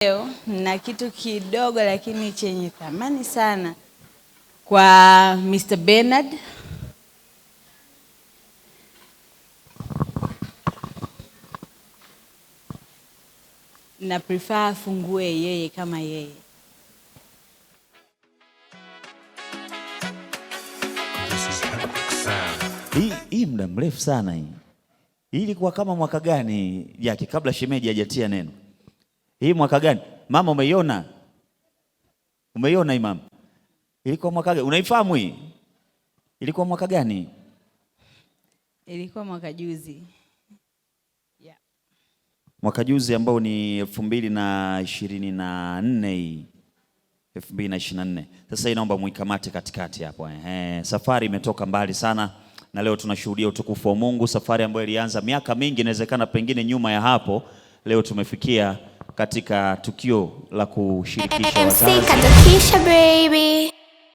Leo na kitu kidogo lakini chenye thamani sana kwa Mr. Bernard. Na prefer afungue yeye kama yeye. Hii muda mrefu sana hii. Hii ilikuwa kama mwaka gani yake kabla shemeji hajatia neno? Hii mwaka gani? Mama umeiona? Umeiona hii mama? Ilikuwa mwaka gani? Unaifahamu hii? Ilikuwa mwaka gani? Ilikuwa mwaka juzi. Yeah. Mwaka juzi ambao ni 2024 hii. 2024. Sasa hii naomba muikamate katikati hapo. Safari imetoka mbali sana na leo tunashuhudia utukufu wa Mungu, safari ambayo ilianza miaka mingi, inawezekana pengine nyuma ya hapo. Leo tumefikia katika tukio la kushirikisha wazazi.